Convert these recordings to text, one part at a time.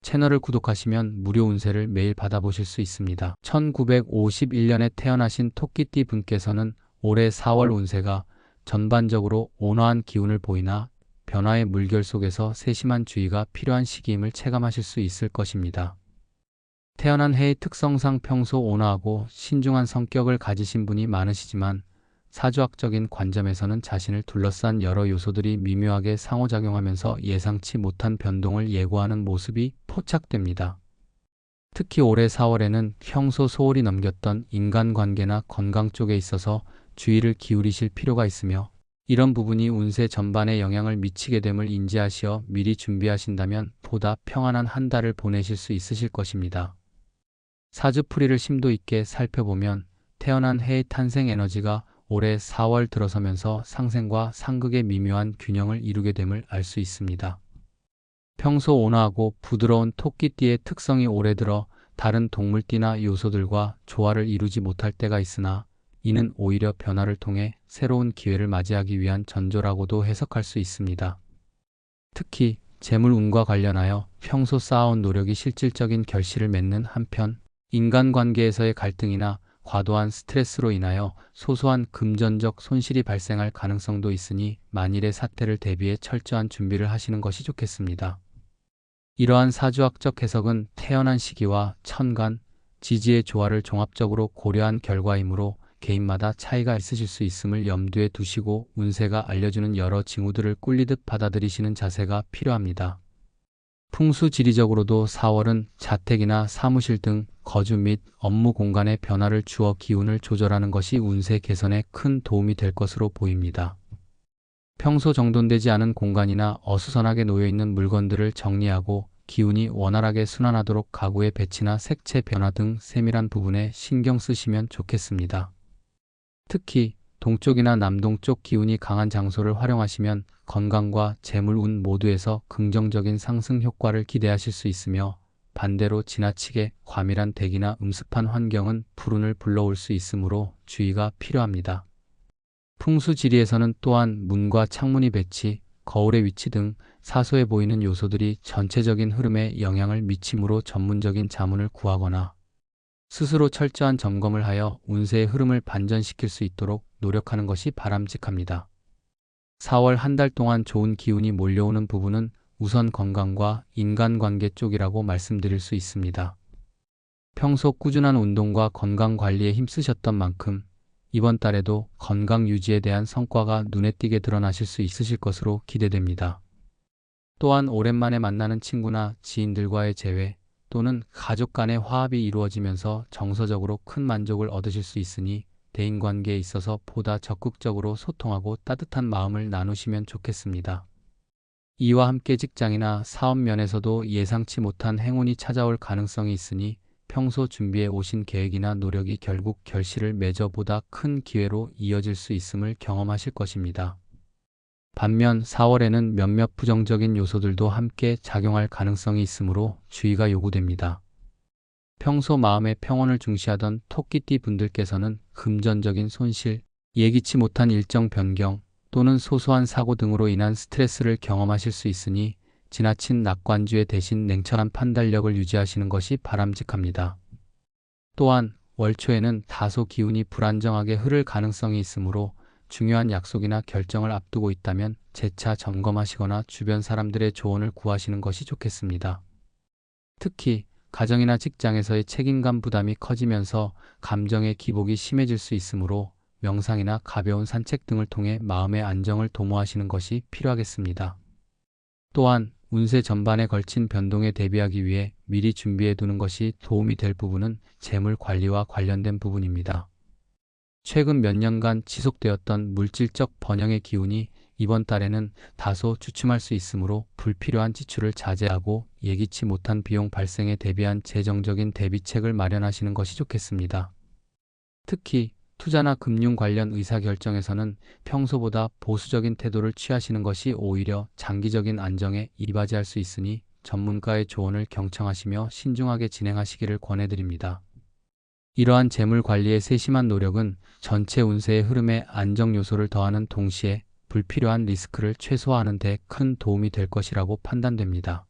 채널을 구독하시면 무료 운세를 매일 받아보실 수 있습니다. 1951년에 태어나신 토끼띠 분께서는 올해 4월 운세가 전반적으로 온화한 기운을 보이나 변화의 물결 속에서 세심한 주의가 필요한 시기임을 체감하실 수 있을 것입니다. 태어난 해의 특성상 평소 온화하고 신중한 성격을 가지신 분이 많으시지만 사주학적인 관점에서는 자신을 둘러싼 여러 요소들이 미묘하게 상호작용하면서 예상치 못한 변동을 예고하는 모습이 포착됩니다. 특히 올해 4월에는 평소 소홀히 넘겼던 인간관계나 건강 쪽에 있어서 주의를 기울이실 필요가 있으며 이런 부분이 운세 전반에 영향을 미치게 됨을 인지하시어 미리 준비하신다면 보다 평안한 한 달을 보내실 수 있으실 것입니다. 사주풀이를 심도 있게 살펴보면 태어난 해의 탄생 에너지가 올해 4월 들어서면서 상생과 상극의 미묘한 균형을 이루게 됨을 알 수 있습니다. 평소 온화하고 부드러운 토끼띠의 특성이 올해 들어 다른 동물띠나 요소들과 조화를 이루지 못할 때가 있으나 이는 오히려 변화를 통해 새로운 기회를 맞이하기 위한 전조라고도 해석할 수 있습니다. 특히 재물운과 관련하여 평소 쌓아온 노력이 실질적인 결실을 맺는 한편 인간관계에서의 갈등이나 과도한 스트레스로 인하여 소소한 금전적 손실이 발생할 가능성도 있으니 만일의 사태를 대비해 철저한 준비를 하시는 것이 좋겠습니다. 이러한 사주학적 해석은 태어난 시기와 천간, 지지의 조화를 종합적으로 고려한 결과이므로 개인마다 차이가 있으실 수 있음을 염두에 두시고 운세가 알려주는 여러 징후들을 꿀리듯 받아들이시는 자세가 필요합니다. 풍수지리적으로도 4월은 자택이나 사무실 등 거주 및 업무 공간의 변화를 주어 기운을 조절하는 것이 운세 개선에 큰 도움이 될 것으로 보입니다. 평소 정돈되지 않은 공간이나 어수선하게 놓여있는 물건들을 정리하고 기운이 원활하게 순환하도록 가구의 배치나 색채 변화 등 세밀한 부분에 신경 쓰시면 좋겠습니다. 특히 동쪽이나 남동쪽 기운이 강한 장소를 활용하시면 건강과 재물운 모두에서 긍정적인 상승 효과를 기대하실 수 있으며 반대로 지나치게 과밀한 대기나 음습한 환경은 불운을 불러올 수 있으므로 주의가 필요합니다. 풍수지리에서는 또한 문과 창문의 배치, 거울의 위치 등 사소해 보이는 요소들이 전체적인 흐름에 영향을 미치므로 전문적인 자문을 구하거나 스스로 철저한 점검을 하여 운세의 흐름을 반전시킬 수 있도록 노력하는 것이 바람직합니다. 4월 한 달 동안 좋은 기운이 몰려오는 부분은 우선 건강과 인간관계 쪽이라고 말씀드릴 수 있습니다. 평소 꾸준한 운동과 건강관리에 힘쓰셨던 만큼 이번 달에도 건강 유지에 대한 성과가 눈에 띄게 드러나실 수 있으실 것으로 기대됩니다. 또한 오랜만에 만나는 친구나 지인들과의 재회 또는 가족 간의 화합이 이루어지면서 정서적으로 큰 만족을 얻으실 수 있으니 대인관계에 있어서 보다 적극적으로 소통하고 따뜻한 마음을 나누시면 좋겠습니다. 이와 함께 직장이나 사업 면에서도 예상치 못한 행운이 찾아올 가능성이 있으니 평소 준비해 오신 계획이나 노력이 결국 결실을 맺어 보다 큰 기회로 이어질 수 있음을 경험하실 것입니다. 반면 4월에는 몇몇 부정적인 요소들도 함께 작용할 가능성이 있으므로 주의가 요구됩니다. 평소 마음의 평온을 중시하던 토끼띠 분들께서는 금전적인 손실, 예기치 못한 일정 변경 또는 소소한 사고 등으로 인한 스트레스를 경험하실 수 있으니 지나친 낙관주의 대신 냉철한 판단력을 유지하시는 것이 바람직합니다. 또한 월 초에는 다소 기운이 불안정하게 흐를 가능성이 있으므로 중요한 약속이나 결정을 앞두고 있다면 재차 점검하시거나 주변 사람들의 조언을 구하시는 것이 좋겠습니다. 특히 가정이나 직장에서의 책임감 부담이 커지면서 감정의 기복이 심해질 수 있으므로 명상이나 가벼운 산책 등을 통해 마음의 안정을 도모하시는 것이 필요하겠습니다. 또한 운세 전반에 걸친 변동에 대비하기 위해 미리 준비해 두는 것이 도움이 될 부분은 재물 관리와 관련된 부분입니다. 최근 몇 년간 지속되었던 물질적 번영의 기운이 이번 달에는 다소 주춤할 수 있으므로 불필요한 지출을 자제하고 예기치 못한 비용 발생에 대비한 재정적인 대비책을 마련하시는 것이 좋겠습니다. 특히 투자나 금융 관련 의사결정에서는 평소보다 보수적인 태도를 취하시는 것이 오히려 장기적인 안정에 이바지할 수 있으니 전문가의 조언을 경청하시며 신중하게 진행하시기를 권해드립니다. 이러한 재물 관리의 세심한 노력은 전체 운세의 흐름에 안정 요소를 더하는 동시에 불필요한 리스크를 최소화하는 데 큰 도움이 될 것이라고 판단됩니다.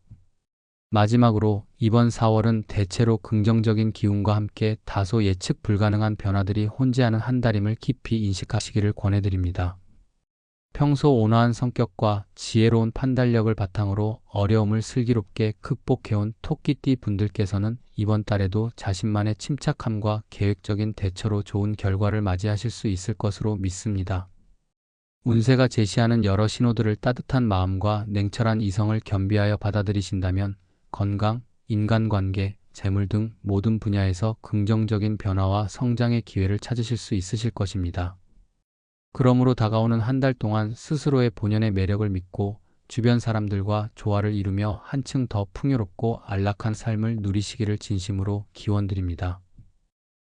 마지막으로 이번 4월은 대체로 긍정적인 기운과 함께 다소 예측 불가능한 변화들이 혼재하는 한 달임을 깊이 인식하시기를 권해드립니다. 평소 온화한 성격과 지혜로운 판단력을 바탕으로 어려움을 슬기롭게 극복해온 토끼띠 분들께서는 이번 달에도 자신만의 침착함과 계획적인 대처로 좋은 결과를 맞이하실 수 있을 것으로 믿습니다. 운세가 제시하는 여러 신호들을 따뜻한 마음과 냉철한 이성을 겸비하여 받아들이신다면 건강, 인간관계, 재물 등 모든 분야에서 긍정적인 변화와 성장의 기회를 찾으실 수 있으실 것입니다. 그러므로 다가오는 한 달 동안 스스로의 본연의 매력을 믿고 주변 사람들과 조화를 이루며 한층 더 풍요롭고 안락한 삶을 누리시기를 진심으로 기원드립니다.